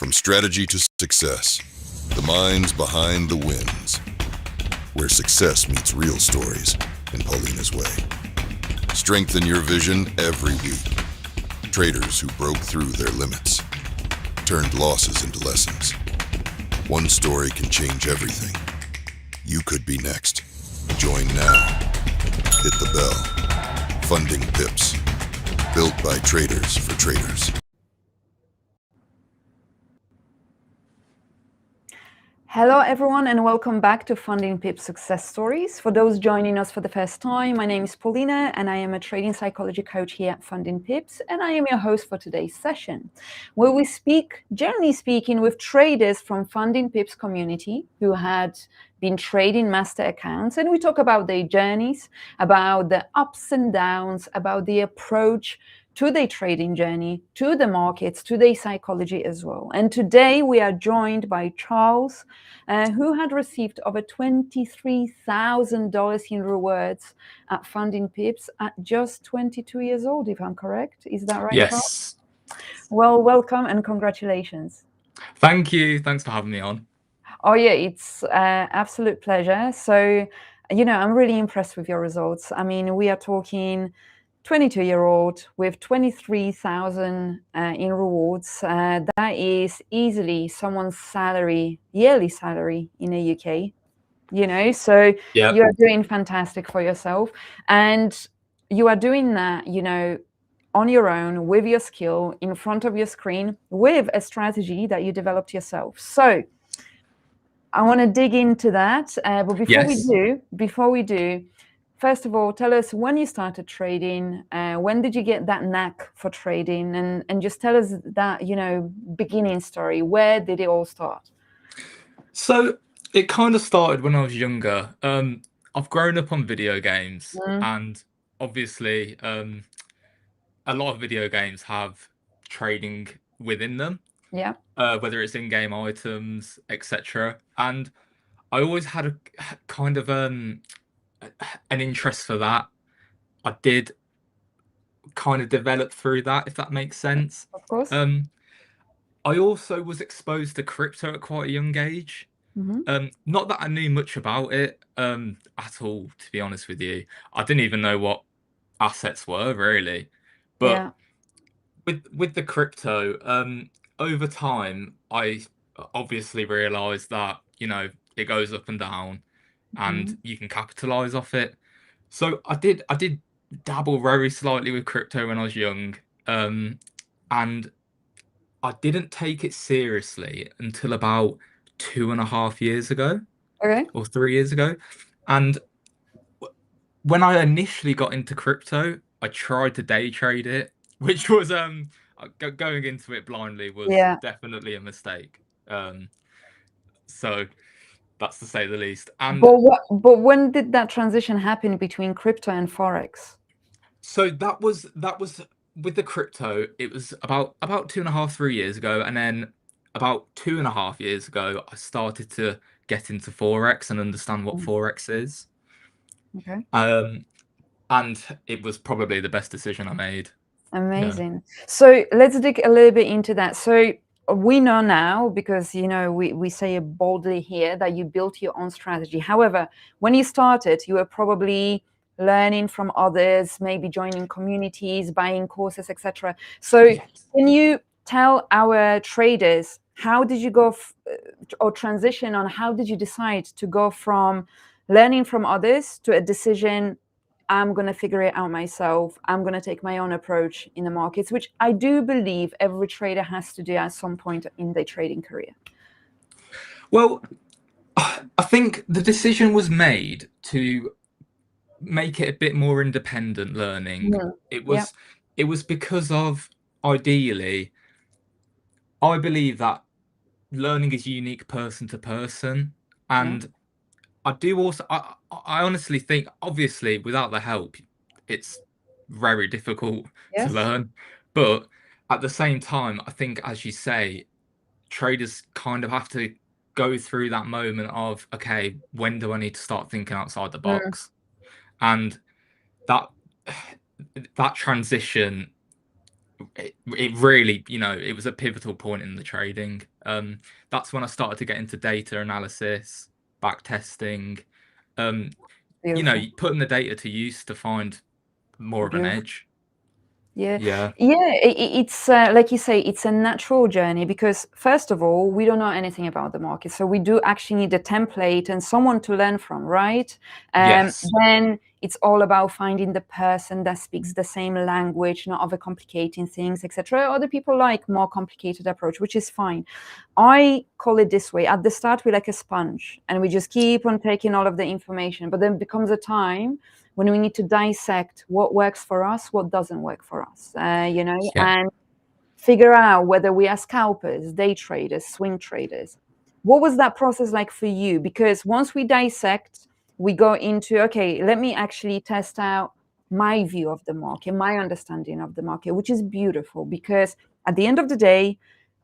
From strategy to success, the minds behind the wins. Where success meets real stories in Paulina's way. Strengthen your vision every week. Traders who broke through their limits, turned losses into lessons. One story can change everything. You could be next. Join now. Hit the bell. Funding Pips. Built by traders for traders. Hello everyone and welcome back to FundingPips Success Stories. For those joining us for the first time, my name is Paulina and I am a trading psychology coach here at FundingPips, and I am your host for today's session, where we speak, generally speaking, with traders from FundingPips community who had been trading master accounts, and we talk about their journeys, about the ups and downs, about the approach to their trading journey, to the markets, to their psychology as well. And today we are joined by Charles, who had received over $23,000 in rewards at FundingPips at just 22 years old, if I'm correct. Is that right, Yes. Charles? Well, welcome and congratulations. Thank you. Thanks for having me on. Oh yeah, it's absolute pleasure. So, I'm really impressed with your results. I mean, we are talking 22-year-old with 23,000 in rewards. That is easily someone's yearly salary in the UK, so Yeah. you are doing fantastic for yourself. And you are doing that, on your own, with your skill, in front of your screen, with a strategy that you developed yourself. So I want to dig into that. But before we do, first of all, tell us when you started trading, when did you get that knack for trading, and just tell us that, beginning story. Where did it all start? So it kind of started when I was younger. I've grown up on video games, and obviously a lot of video games have trading within them. Yeah. Whether it's in-game items, etc. And I always had a kind of an interest for that. I did kind of develop through that, if that makes sense. Of course. I also was exposed to crypto at quite a young age. Not that I knew much about it at all, to be honest with you. I didn't even know what assets were really. But with the crypto, over time, I obviously realized that, it goes up and down and you can capitalize off it. So I did dabble very slightly with crypto when I was young. And I didn't take it seriously until about 2.5 years ago. Okay. Or 3 years ago. And when I initially got into crypto, I tried to day trade it, which was going into it blindly was definitely a mistake. So that's to say the least. And but when did that transition happen between crypto and forex? So that was with the crypto. It was about 2.5, 3 years ago, and then about 2.5 years ago, I started to get into forex and understand what forex is. Okay. And it was probably the best decision I made. Amazing. Yeah. So let's dig a little bit into that. So we know now, because we say it boldly here, that you built your own strategy. However, when you started, you were probably learning from others, maybe joining communities, buying courses, etc. So can you tell our traders, how did you go or transition on, how did you decide to go from learning from others to a decision, I'm going to figure it out myself, I'm going to take my own approach in the markets, which I do believe every trader has to do at some point in their trading career? Well, I think the decision was made to make it a bit more independent learning. It was because of, ideally, I believe that learning is unique person to person, and I do also I honestly think, obviously without the help it's very difficult to learn, but at the same time I think, as you say, traders kind of have to go through that moment of, okay, when do I need to start thinking outside the box? And that transition it really, it was a pivotal point in the trading. That's when I started to get into data analysis, backtesting, Beautiful. putting the data to use to find more of an Beautiful. edge. Yeah, Yeah. it's like you say, it's a natural journey because first of all, we don't know anything about the market, so we do actually need a template and someone to learn from, right? Yes. Then it's all about finding the person that speaks the same language, not overcomplicating things, etc. Other people like more complicated approach, which is fine. I call it this way: at the start, we're like a sponge, and we just keep on taking all of the information, but then becomes a time when we need to dissect what works for us, what doesn't work for us, Yeah. and figure out whether we are scalpers, day traders, swing traders. What was that process like for you? Because once we dissect, we go into, okay, let me actually test out my view of the market, my understanding of the market, which is beautiful because at the end of the day,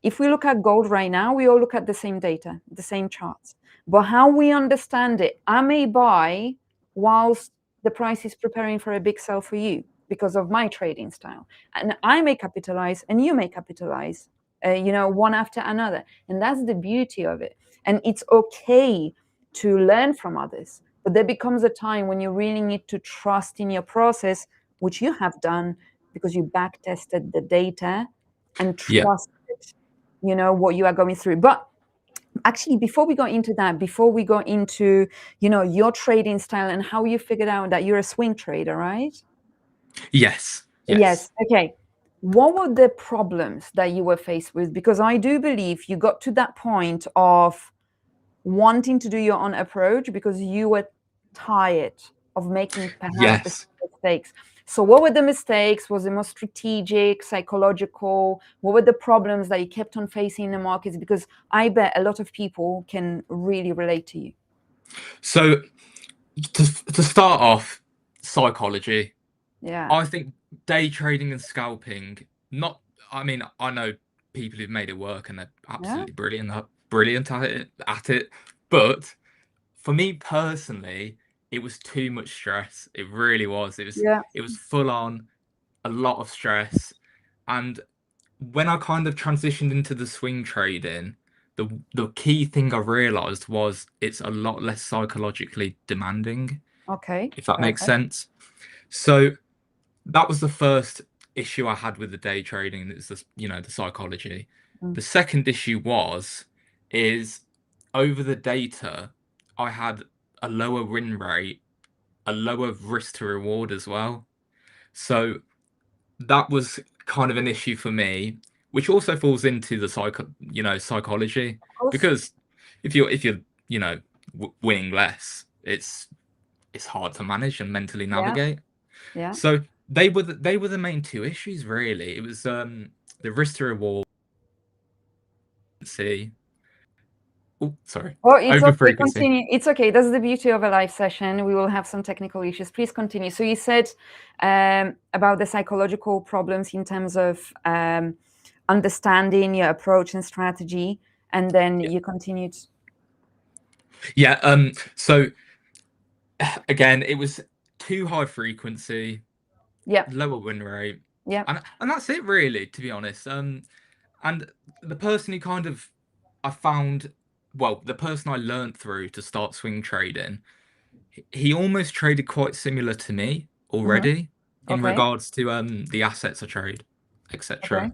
if we look at gold right now, we all look at the same data, the same charts. But how we understand it, I may buy whilst the price is preparing for a big sell for you because of my trading style. And I may capitalize and you may capitalize, one after another. And that's the beauty of it. And it's okay to learn from others. But there becomes a time when you really need to trust in your process, which you have done because you back tested the data and Yeah. trusted, what you are going through. But actually, before we go into that, before we go into, your trading style and how you figured out that you're a swing trader, right? Yes. Yes. Okay. What were the problems that you were faced with? Because I do believe you got to that point of wanting to do your own approach because you were tired of making perhaps the Yes. mistakes. So what were the mistakes? Was it more strategic, psychological? What were the problems that you kept on facing in the markets? Because I bet a lot of people can really relate to you. So to start off, psychology. Yeah. I think day trading and scalping, I know people who've made it work and they're absolutely brilliant at it. But for me personally, it was too much stress. It really was. Yeah. It was full on, a lot of stress. And when I kind of transitioned into the swing trading, the key thing I realized was it's a lot less psychologically demanding, Okay. if that makes Perfect. sense. So that was the first issue I had with the day trading. It's the psychology. The second issue is over the data, I had a lower win rate, a lower risk to reward as well. So that was kind of an issue for me, which also falls into the psychology, Of course. because if you're winning less, it's hard to manage and mentally Yeah. navigate. Yeah. So they were the main two issues really. It was the risk to reward. See, oh sorry, Oh, it's over okay. frequency. Continue. It's okay. That's the beauty of a live session. We will have some technical issues. Please continue. So you said about the psychological problems in terms of understanding your approach and strategy, and then you continued. Yeah. So again, it was too high frequency, Yeah. lower win rate, Yeah. and that's it really, to be honest. And the person who kind of I found, well, the person I learned through to start swing trading, he almost traded quite similar to me already in Okay. regards to the assets I trade, Okay. etc.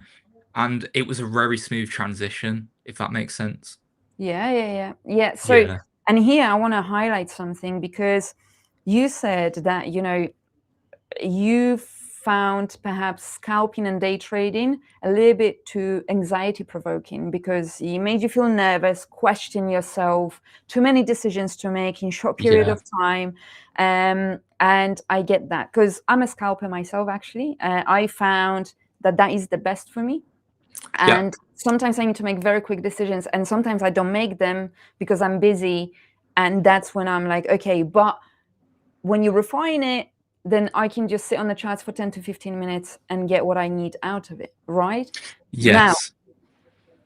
And it was a very smooth transition, if that makes sense. Yeah. So, Yeah. and here I want to highlight something because you said that, you found perhaps scalping and day trading a little bit too anxiety provoking because it made you feel nervous, question yourself, too many decisions to make in short period Yeah. of time. And I get that because I'm a scalper myself, actually. I found that is the best for me. Yeah. And sometimes I need to make very quick decisions, and sometimes I don't make them because I'm busy. And that's when I'm like, okay, but when you refine it, then I can just sit on the charts for 10 to 15 minutes and get what I need out of it, right? Now, Yes.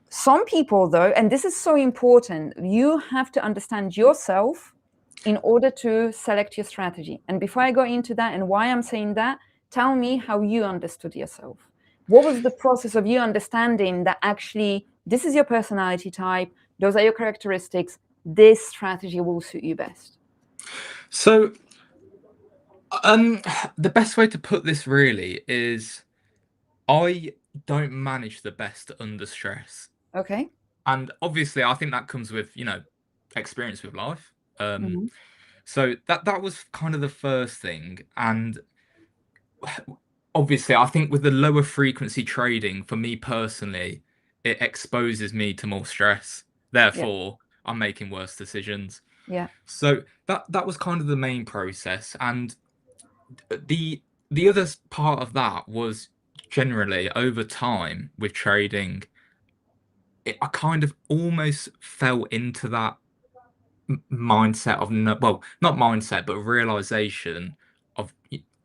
some people though, and this is so important, you have to understand yourself in order to select your strategy. And before I go into that and why I'm saying that, tell me how you understood yourself. What was the process of you understanding that actually this is your personality type, those are your characteristics, this strategy will suit you best? So, the best way to put this really is I don't manage the best under stress. Okay. And obviously, I think that comes with, experience with life. Mhm. So that was kind of the first thing. And obviously, I think with the lower frequency trading, for me personally, it exposes me to more stress. Yeah. Therefore, I'm making worse decisions. Yeah. So that was kind of the main process. And the other part of that was generally over time with trading, I kind of almost fell into that mindset of no, well, not mindset, but realization of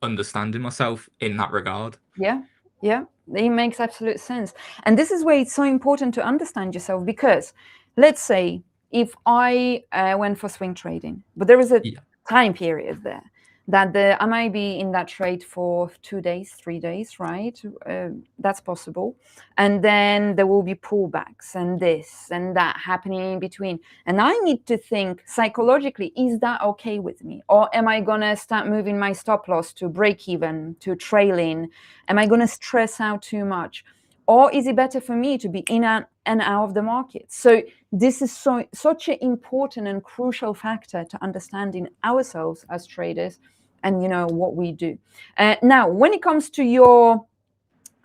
understanding myself in that regard. Yeah. Yeah. It makes absolute sense. And this is where it's so important to understand yourself, because let's say if I went for swing trading, but there is a Yeah, time period there that I might be in that trade for 2 days, 3 days, right? That's possible. And then there will be pullbacks and this and that happening in between. And I need to think psychologically, is that okay with me? Or am I going to start moving my stop loss to break even, to trailing? Am I going to stress out too much? Or is it better for me to be in and out of the market? So this is such an important and crucial factor to understanding ourselves as traders, and what we do. Now, when it comes to your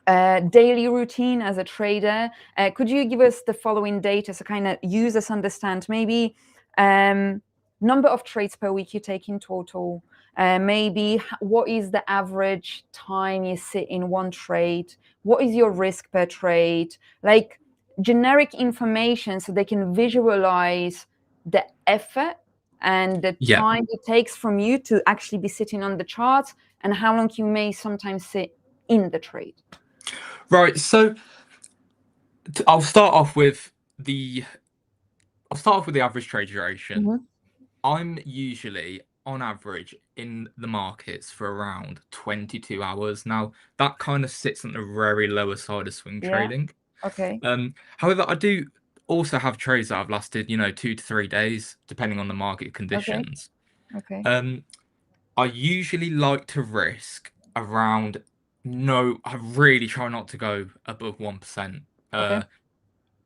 daily routine as a trader, could you give us the following data so kind of users understand maybe number of trades per week you take in total, maybe what is the average time you sit in one trade, what is your risk per trade, like generic information so they can visualize the effort and the yeah, time it takes from you to actually be sitting on the charts, and how long you may sometimes sit in the trade. right. So I'll start off with the average trade duration. Mm-hmm. I'm usually on average in the markets for around 22 hours. Now that kind of sits on the very lower side of swing Yeah. trading. Okay. However, I do also have trades that have lasted, 2 to 3 days, depending on the market Okay. conditions. Okay. Um, I usually like to risk around no, I really try not to go above 1%. Okay.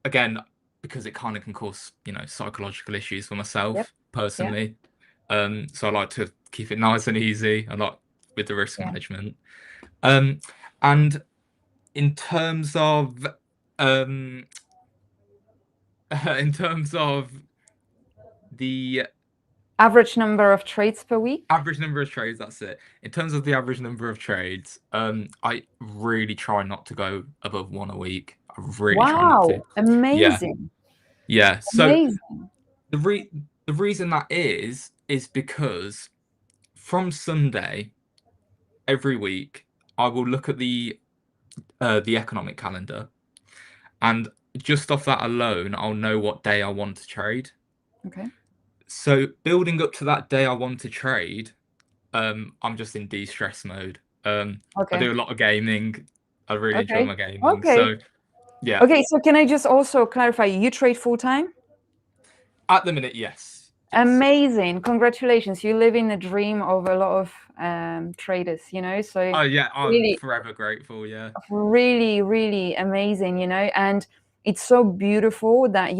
Again, because it kind of can cause, psychological issues for Yep. myself Yeah. personally. So I like to keep it nice and easy. I like with the risk Yeah. management. And in terms of um in terms of the Average number of trades per week. average number of trades, that's it. In terms of the average number of trades, I really try not to go above one a week. I really try not to. Wow. Yeah, Amazing. yeah. So Amazing. the re the reason that is because from Sunday every week I will look at the economic calendar, and just off that alone, I'll know what day I want to trade. Okay. So building up to that day I want to trade, I'm just in de-stress mode. I Okay. do a lot of gaming. I really enjoy Okay. my gaming. Okay. So yeah, Okay. So can I just also clarify? You trade full time? at the minute, yes, yes. Amazing. Congratulations. You live in the dream of a lot of traders. So Oh yeah, I'm really, forever grateful. Yeah, really, really amazing, and it's so beautiful that,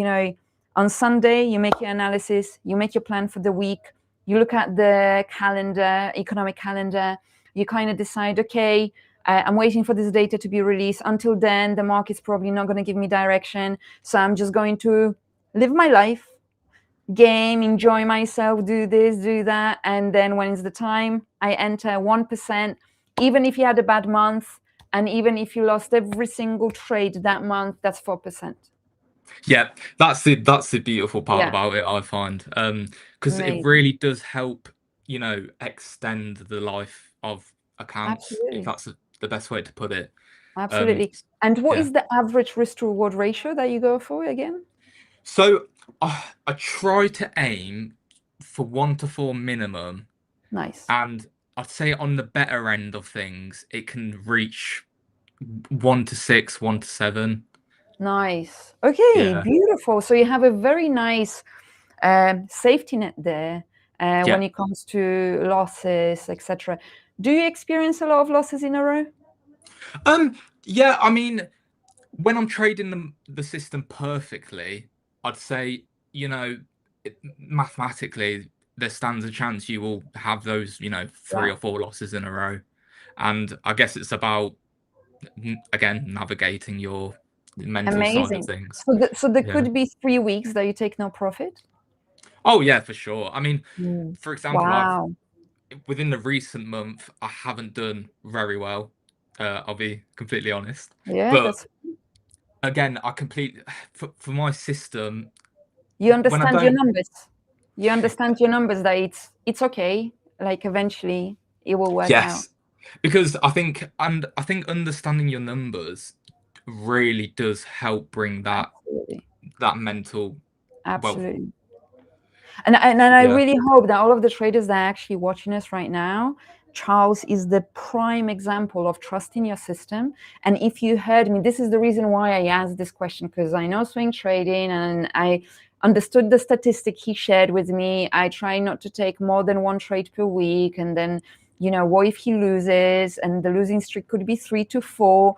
on Sunday, you make your analysis, you make your plan for the week, you look at the calendar, economic calendar, you kind of decide, okay, I'm waiting for this data to be released. Until then, the market's probably not going to give me direction. So I'm just going to live my life, game, enjoy myself, do this, do that. And then when it's the time, I enter 1%, even if you had a bad month, and even if you lost every single trade that month, that's 4%. yeah. That's the beautiful part Yeah, about it, I find. Because it amazing. really does help, extend the life of accounts, if Absolutely. that's the best way to put it. Um, Absolutely. And what yeah. is the average risk to reward ratio that you go for again? So I try to aim for 1 to 4 minimum, Nice. and I'd say on the better end of things, it can reach 1 to 6, 1 to 7. Nice. Okay, Yeah. beautiful. So you have a very nice safety net there when Yeah. it comes to losses, etc. Do you experience a lot of losses in a row? Yeah, I mean, when I'm trading the system perfectly, I'd say, mathematically, there stands a chance you will have those, 3 or Wow. 4 losses in a row. And I guess it's about, again, navigating your mental side of Amazing. things. So there Yeah. could be 3 weeks that you take no profit? Oh, yeah, for sure. I mean, Mm. for example, Wow. within the recent month, I haven't done very well. I'll be completely honest. Yeah, But that's again, for my system, you when I understand your don't, numbers. You understand your numbers that it's okay. Like eventually it will work out. yes, because I think understanding your numbers really does help bring Absolutely. that mental, well, Absolutely. And I yeah, really hope that all of the traders that are actually watching us right now, Charles is the prime example of trusting your system. And if you heard me, this is the reason why I asked this question, because I know swing trading and I understood the statistic he shared with me. I try not to take more than one trade per week. And then, what if he loses? And the losing streak could be 3 to 4.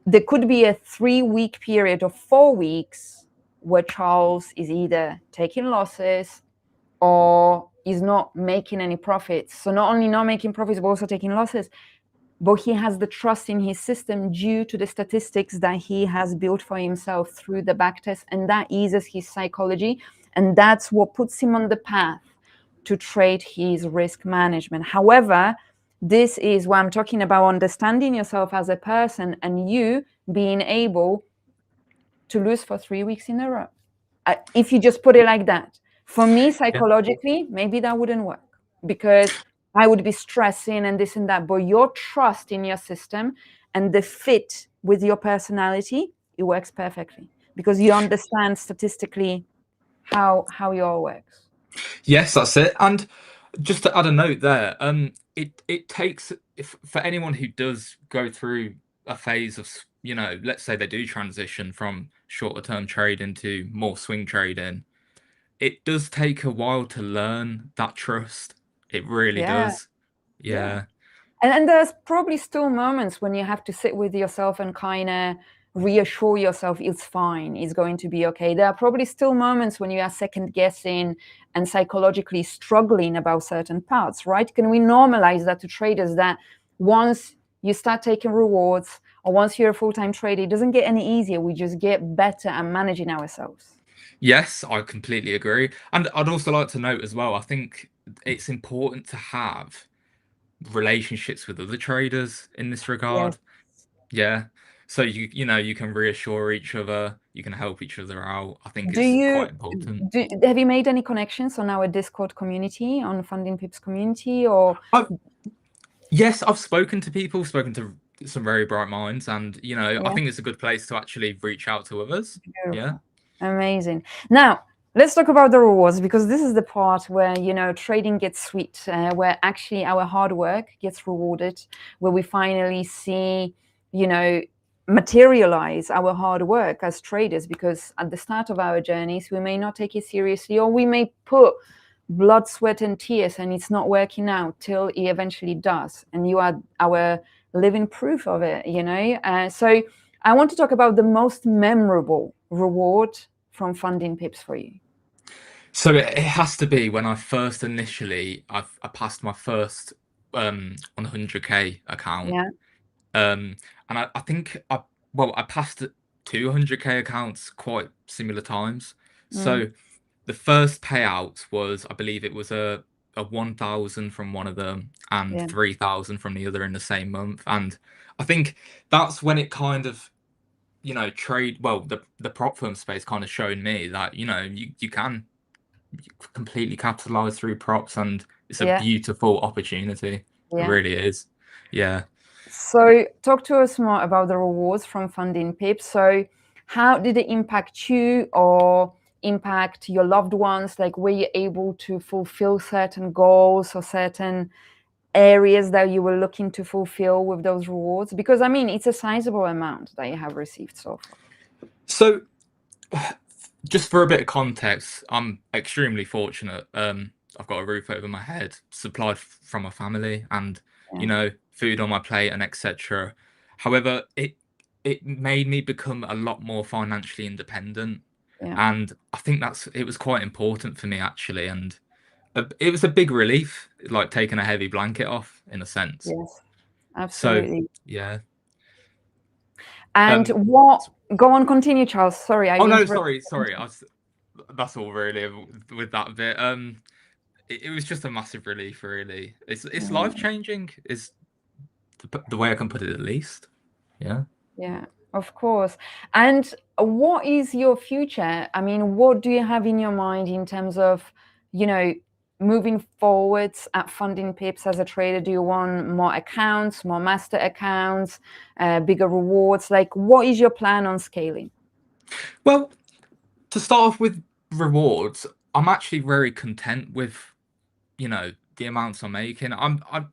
There could be a 3-week period of 4 weeks where Charles is either taking losses or is not making any profits. So not only not making profits, but also taking losses. But he has the trust in his system due to the statistics that he has built for himself through the backtest, and that eases his psychology, and that's what puts him on the path to trade his risk management. However, this is what I'm talking about, understanding yourself as a person and you being able to lose for 3 weeks in a row. If you just put it like that. For me, yeah, psychologically, maybe that wouldn't work because I would be stressing and this and that. But your trust in your system and the fit with your personality, it works perfectly because you understand statistically how your works. yes, that's it. And just to add a note there, it takes, if for anyone who does go through a phase of, let's say they do transition from shorter term trading to more swing trading, it does take a while to learn that trust. It really Yeah, does. yeah. Yeah. And there's probably still moments when you have to sit with yourself and kind of reassure yourself it's fine, it's going to be okay. There are probably still moments when you are second guessing and psychologically struggling about certain parts, right? Can we normalize that to traders that once you start taking rewards or once you're a full-time trader, it doesn't get any easier. We just get better at managing ourselves. Yes, I completely agree. And I'd also like to note as well, I think it's important to have relationships with other traders in this Yes. regard. Yeah. So you can reassure each other, you can help each other out. I think Do it's you quite important. have you made any connections on our Discord community, on Funding Pips community, or I've Yes, I've spoken to people, spoken to some very bright minds, and I yeah? think it's a good place to actually reach out to others. Yeah. Beautiful. Amazing. Now, let's talk about the rewards because this is the part where, trading gets sweet, where actually our hard work gets rewarded, where we finally see, you know, materialize our hard work as traders because at the start of our journeys, we may not take it seriously or we may put blood, sweat, and tears and it's not working out till it eventually does. And you are our living proof of it. So I want to talk about the most memorable reward from Funding Pips for you. So it has to be when I first initially I passed my first 100K account. Yeah. And I think I passed 200K accounts quite similar times. Mm, So the first payout was, I believe it was a 1,000 from one of them and yeah. 3,000 from the other in the same month. And I think that's when it kind of, the prop firm space kind of showed me that, you can completely capitalize through props, and it's a Yeah. beautiful opportunity. It Yeah. really is. Yeah. So talk to us more about the rewards from Funding Pips. So how did it impact you or impact your loved ones? Like, were you able to fulfill certain goals or certain areas that you were looking to fulfill with those rewards? Because I mean, it's a sizable amount that you have received so far. So, just for a bit of context, I'm extremely fortunate. I've got a roof over my head, supplied from my family, and food on my plate, and etc. However, it made me become a lot more financially independent, and I think it was quite important for me actually, and it was a big relief, like taking a heavy blanket off in a sense. Yes, absolutely. So yeah. And go on, continue, Charles. Sorry, I interrupted. Sorry. That's all really with that bit. It was just a massive relief, really. It's life changing, is the way I can put it, at least. Yeah. Yeah, of course. And what is your future? I mean, what do you have in your mind in terms of, moving forwards at FundingPips as a trader? Do you want more accounts, more master accounts, bigger rewards? Like, what is your plan on scaling? Well, to start off with rewards, I'm actually very content with, the amounts I'm making. I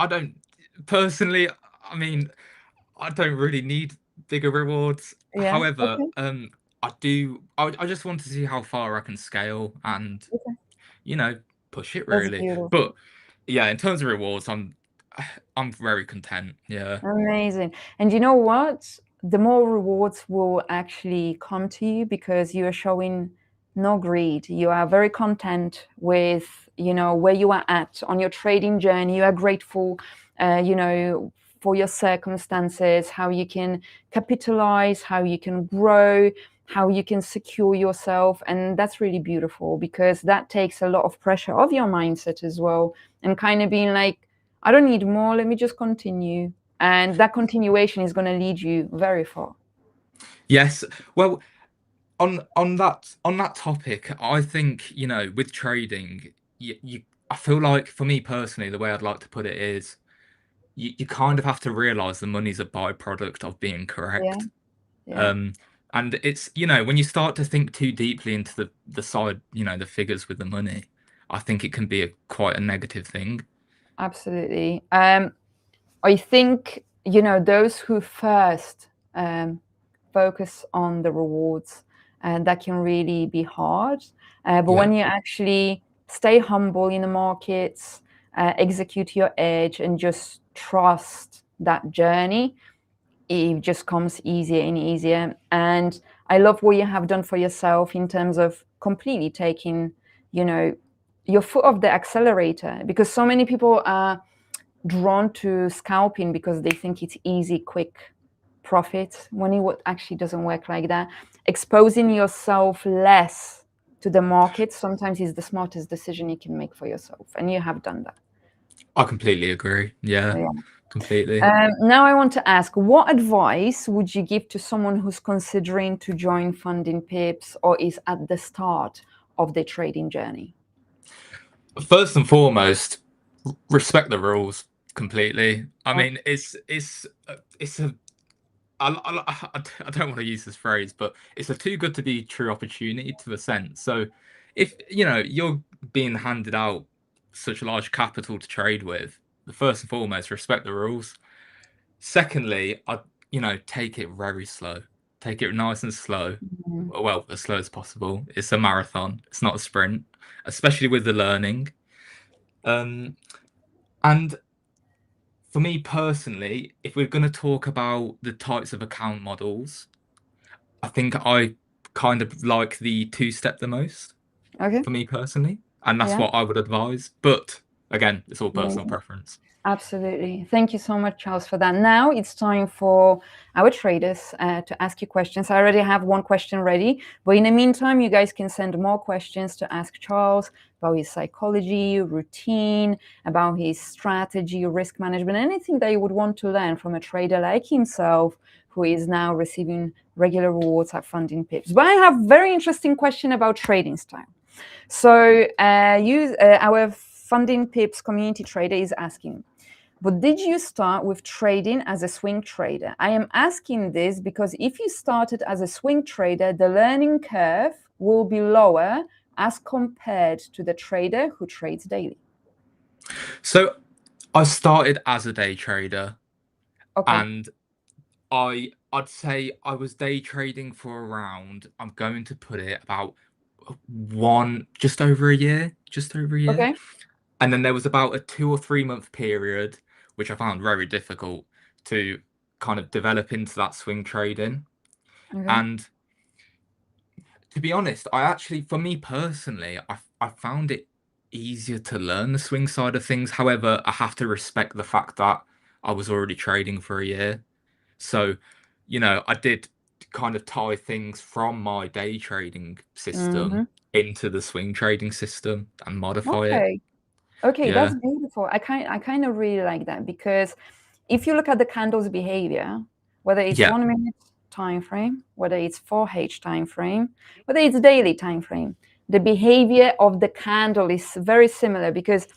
don't personally, I mean, I don't really need bigger rewards. Yeah. However, Okay. I just want to see how far I can scale and, push it That's really. beautiful. But yeah, in terms of rewards, I'm very content. Yeah. Amazing. And you know what? The more rewards will actually come to you because you are showing no greed. You are very content with, where you are at on your trading journey. You are grateful, for your circumstances, how you can capitalize, how you can grow, how you can secure yourself. And that's really beautiful because that takes a lot of pressure off your mindset as well. And kind of being like, I don't need more, let me just continue. And that continuation is going to lead you very far. Yes. Well, on that topic, I think, with trading, I feel like, for me personally, the way I'd like to put it is, you kind of have to realize the money's a byproduct of being correct. Yeah. And it's, when you start to think too deeply into the side, the figures with the money, I think it can be quite a negative thing. Absolutely. I think, those who first focus on the rewards, and that can really be hard. But when you actually stay humble in the markets, execute your edge, and just trust that journey, it just comes easier and easier. And I love what you have done for yourself in terms of completely taking, your foot off the accelerator, because so many people are drawn to scalping because they think it's easy, quick profit, when it actually doesn't work like that. Exposing yourself less to the market sometimes is the smartest decision you can make for yourself, and you have done that. I completely agree. Yeah. Completely. Now I want to ask, what advice would you give to someone who's considering to join FundingPips or is at the start of their trading journey? First and foremost, respect the rules completely. I mean, I don't want to use this phrase, but it's a too good to be true opportunity, to a sense. So if you're being handed out such large capital to trade with, the first and foremost, respect the rules. Secondly, take it very slow. Take it nice and slow. Well, as slow as possible. It's a marathon. It's not a sprint, especially with the learning. And for me personally, if we're going to talk about the types of account models, I think I kind of like the two-step the most. Okay. For me personally, and that's what I would advise. But again, it's all personal preference. Absolutely. Thank you so much, Charles, for that. Now it's time for our traders to ask you questions. I already have one question ready, but in the meantime, you guys can send more questions to ask Charles about his psychology, routine, about his strategy, risk management, anything that you would want to learn from a trader like himself, who is now receiving regular rewards at FundingPips. But I have a very interesting question about trading style. So our FundingPips community trader is asking, but did you start with trading as a swing trader? I am asking this because if you started as a swing trader, the learning curve will be lower as compared to the trader who trades daily. So I started as a day trader, Okay. and I'd say I was day trading for around, I'm going to put it about just over a year, just over a year. Okay. And then there was about a 2 or 3 month period, which I found very difficult to kind of develop into that swing trading. Okay. And to be honest, for me personally, I found it easier to learn the swing side of things. However, I have to respect the fact that I was already trading for a year. So, I did kind of tie things from my day trading Mm-hmm. system into the swing trading system and modify it. Okay. Okay, that's Yeah. beautiful. I kind of really like that, because if you look at the candle's behavior, whether it's Yeah. 1 minute time frame, whether it's 4H time frame, whether it's daily time frame, the behavior of the candle is very similar, because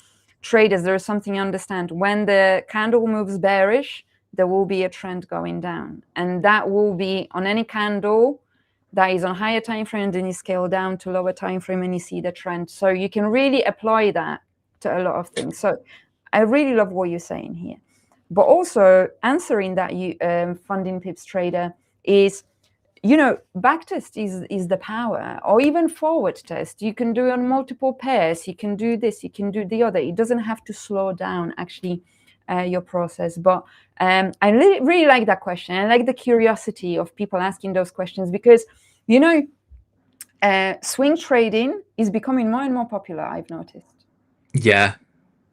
traders, there is something you understand. When the candle moves bearish, there will be a trend going down, and that will be on any candle that is on higher time frame, then you scale down to lower time frame and you see the trend. So you can really apply that to a lot of things. So I really love what you're saying here. But also answering that, you funding pips trader, is, backtest is the power, or even forward test. You can do on multiple pairs. You can do this. You can do the other. It doesn't have to slow down actually your process. But I really like that question. I like the curiosity of people asking those questions, because swing trading is becoming more and more popular, I've noticed. Yeah.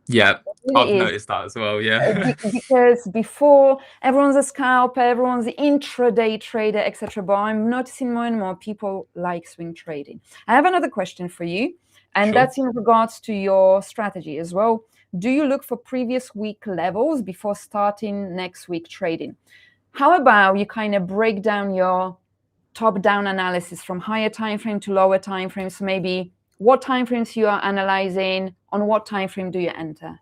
Yeah. It I've really is. noticed that as well. Yeah. Because before, everyone's a scalper, everyone's an intraday trader, etc. But I'm noticing more and more people like swing trading. I have another question for you, and Sure. that's in regards to your strategy as well. Do you look for previous week levels before starting next week trading? How about you kind of break down your top-down analysis from higher time frame to lower time frames? So maybe what time frames you are analyzing, on what time frame do you enter?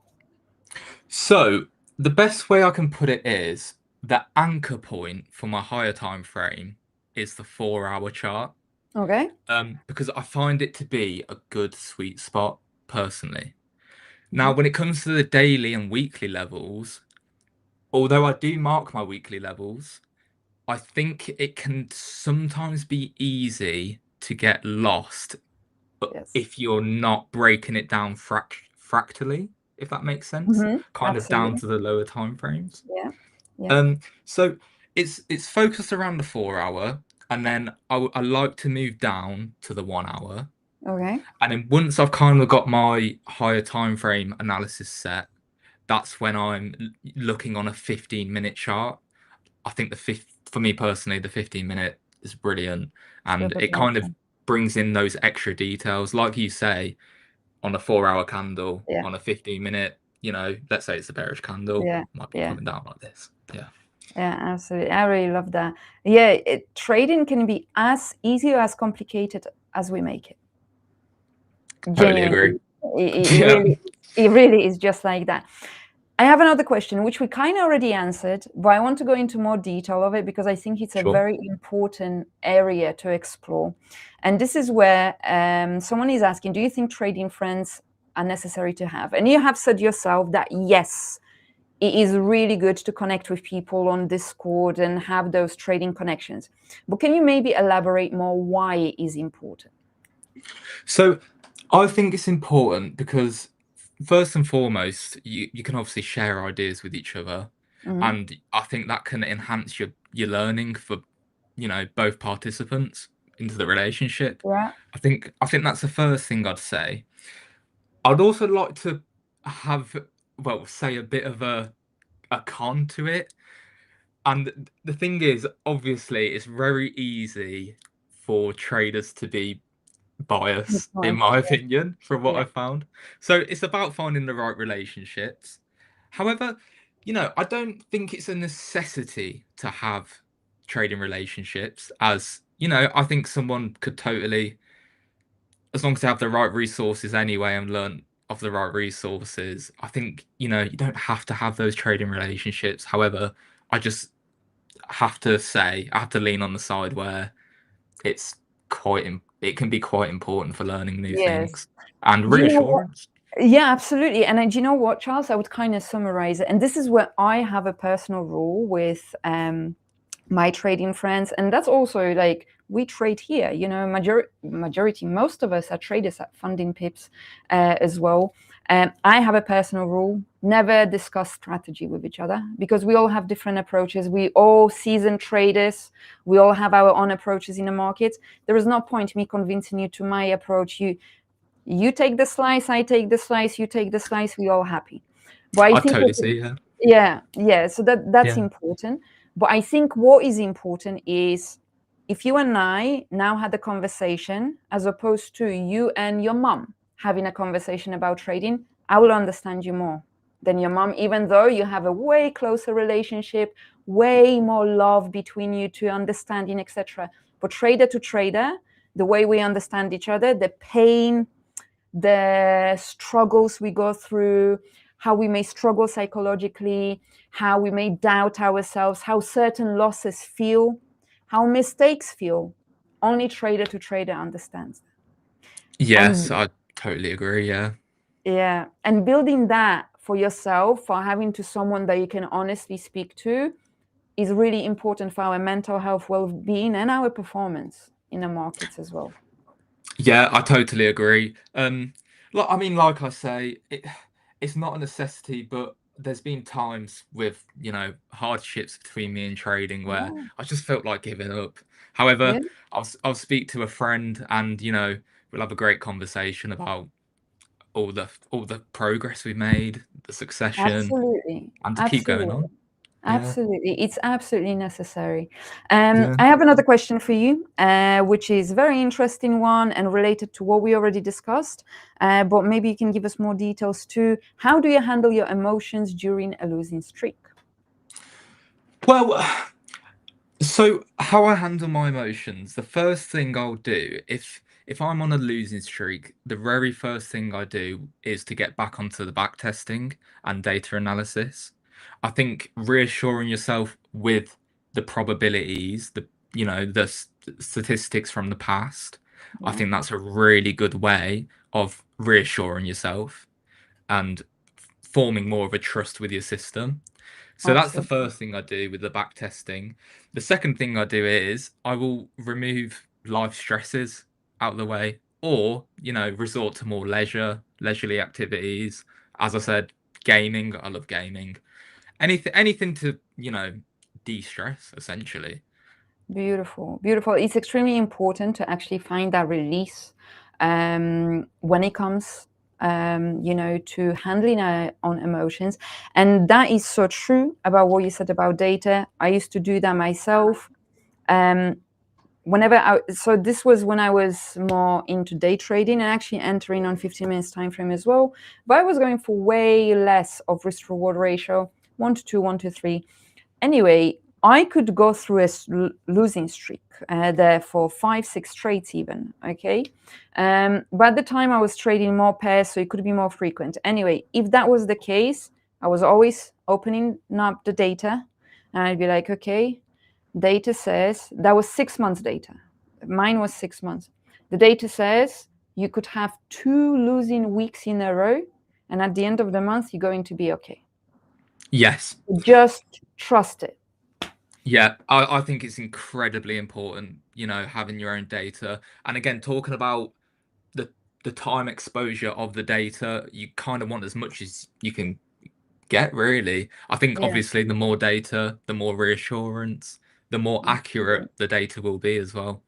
So the best way I can put it is the anchor point for my higher time frame is the 4 hour chart. Okay. Because I find it to be a good sweet spot personally. Now, Mhm. when it comes to the daily and weekly levels, although I do mark my weekly levels, I think it can sometimes be easy to get lost Yes. if you're not breaking it down fractally, if that makes sense, kind of down Absolutely. to the lower time frames. Yeah. Yeah. So it's focused around the 4 hour, and then I like to move down to the 1 hour. Okay. And then once I've kind of got my higher time frame analysis set, that's when I'm looking on a 15-minute chart. I think for me personally, the 15-minute is brilliant, and Super it kind of powerful. brings in those extra details, like you say, on a 4 hour candle, Yeah. on a 15-minute. Let's say it's a bearish candle, Yeah. might be Yeah. coming down like this. Yeah, Yeah. Absolutely. I really love that. Yeah. Trading can be as easy or as complicated as we make it. totally agree. Genuinely. It Yeah, really, it really is just like that. I have another question, which we kind of already answered, but I want to go into more detail of it, because I think it's a sure. very important area to explore. And this is where someone is asking, do you think trading friends are necessary to have? And you have said yourself that yes, it is really good to connect with people on Discord and have those trading connections. But can you maybe elaborate more why it is important? So I think it's important because first and foremost, you can obviously share ideas with each other, Mm-hmm. and I think that can enhance your learning for both participants into the relationship. Yeah. I think that's the first thing I'd say. I'd also like to have, well, say a bit of a con to it. And the thing is, obviously, it's very easy for traders to be Good biased, in point. my opinion, from what Yeah. I've found. So it's about finding the right relationships. However, I don't think it's a necessity to have trading relationships, as I think someone could totally, as long as they have the right resources anyway and learn of the right resources, I think, you don't have to have those trading relationships. However, I just I have to lean on the side where it's it can be quite important for learning new Yes. things and Do you know what? reassurance. Yeah, absolutely. And do you know what, Charles? I would kind of summarize it. And this is where I have a personal rule with my trading friends. And that's also like, we trade here, you know, majority, most of us are traders at FundingPips as well. I have a personal rule: never discuss strategy with each other, because we all have different approaches. We all seasoned traders. We all have our own approaches in the market. There is no point me convincing you to my approach. You take the slice, I take the slice, you take the slice, we all happy. But I I think totally see, yeah, so that's yeah. important. But I think what is important is if you and I now had a conversation, as opposed to you and your mom having a conversation about trading, I will understand you more than your mom, even though you have a way closer relationship, way more love between you two, understanding, etc. But trader to trader, the way we understand each other, the pain, the struggles we go through, how we may struggle psychologically, how we may doubt ourselves, how certain losses feel, how mistakes feel. Only trader to trader understands. Yes, And I totally agree, yeah. yeah, and building that for yourself, for having to someone that you can honestly speak to, is really important for our mental health, well-being, and our performance in the markets as well. Yeah, I totally agree. I mean, like I say, it's not a necessity, but there's been times with, hardships between me and trading where Yeah, I just felt like giving up. However, yeah, I'll speak to a friend and, we'll have a great conversation about all the progress we made, the succession, absolutely, and to keep going absolutely. on. Yeah. Absolutely. It's absolutely necessary. Yeah. I have another question for you, which is a very interesting one and related to what we already discussed. But maybe you can give us more details too. How do you handle your emotions during a losing streak? Well, so how I handle my emotions, the first thing I'll do if I'm on a losing streak, the very first thing I do is to get back onto the back testing and data analysis. I think reassuring yourself with the probabilities, the statistics from the past, I Yeah, think that's a really good way of reassuring yourself and forming more of a trust with your system. So that's the absolutely. first thing I do with the back testing. The second thing I do is I will remove life stresses out of the way, or resort to more leisurely activities. As I said, gaming. I love gaming. Anything to de-stress essentially. Beautiful, beautiful. It's extremely important to actually find that release when it comes, to handling our own emotions. And that is so true about what you said about data. I used to do that myself. Um, so this was when I was more into day trading and actually entering on 15 minutes time frame as well. But I was going for way less of risk reward ratio, 1 to 2, 1 to 3. Anyway, I could go through a losing streak there for 5, 6 trades even, okay? But at the time I was trading more pairs, so it could be more frequent. Anyway, if that was the case, I was always opening up the data and I'd be like, okay, data says, that was 6 months data. Mine was 6 months. The data says you could have 2 losing weeks in a row, and at the end of the month, you're going to be okay. Yes. Just trust it. Yeah, I think it's incredibly important, having your own data. And again, talking about the the time exposure of the data, you kind of want as much as you can get, really. I think Yeah. obviously the more data, the more reassurance, the more Absolutely. accurate the data will be as well.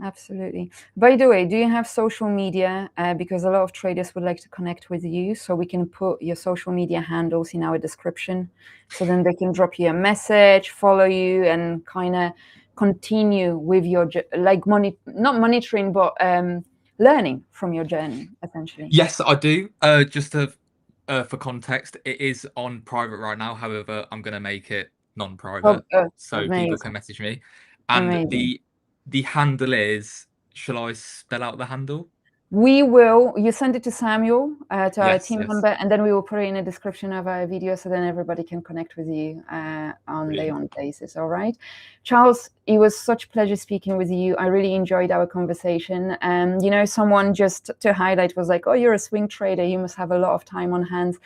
Absolutely. By the way, do you have social media? Because a lot of traders would like to connect with you, so we can put your social media handles in our description, so then they can drop you a message, follow you, and kind of continue with your not monitoring, but learning from your journey, essentially. Yes, I do. For context, it is on private right now. However, I'm going to make it Oh, non-private so people can amazing, message me. And amazing. the handle is, shall I spell out the handle? You send it to Samuel, to our Yes, team yes. member, and then we will put it in the description of our video, so then everybody can connect with you on their own basis. All right, Charles, it was such a pleasure speaking with you. I really enjoyed our conversation. You know, someone just to highlight was like, oh, you're a swing trader, you must have a lot of time on hands.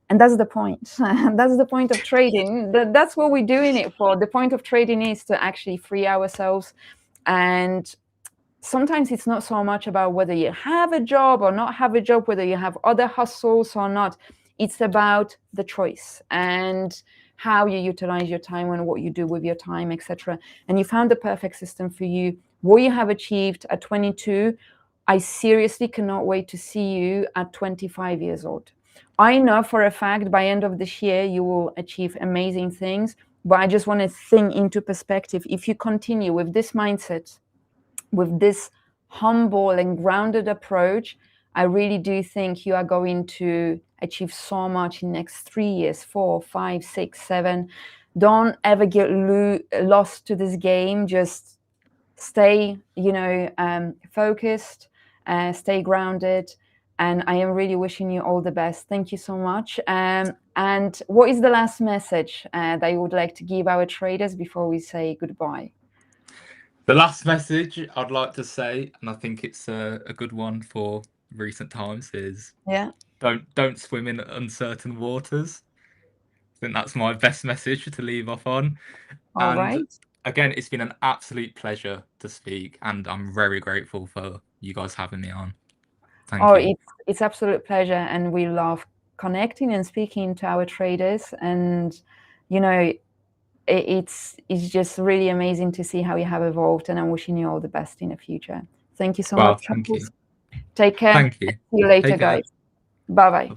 And that's the point. That's the point of trading. That's what we're doing it for. The point of trading is to actually free ourselves. And sometimes it's not so much about whether you have a job or not have a job, whether you have other hustles or not. It's about the choice and how you utilize your time and what you do with your time, etc. And you found the perfect system for you. What you have achieved at 22, I seriously cannot wait to see you at 25 years old. I know for a fact by end of this year, you will achieve amazing things, but I just want to think into perspective. If you continue with this mindset, with this humble and grounded approach, I really do think you are going to achieve so much in the next 3 years, 4, 5, 6, 7. Don't ever get lost to this game. Just stay, focused, stay grounded. And I am really wishing you all the best. Thank you so much. And what is the last message that you would like to give our traders before we say goodbye? The last message I'd like to say, and I think it's a good one for recent times, is don't swim in uncertain waters. I think that's my best message to leave off on. All right. Again, it's been an absolute pleasure to speak, and I'm very grateful for you guys having me on. Thank you. It's absolute pleasure, and we love connecting and speaking to our traders. And it's just really amazing to see how you have evolved, and I'm wishing you all the best in the future. Thank you so much. Thank you. Take care. Thank you. See you later, guys. Bye-bye.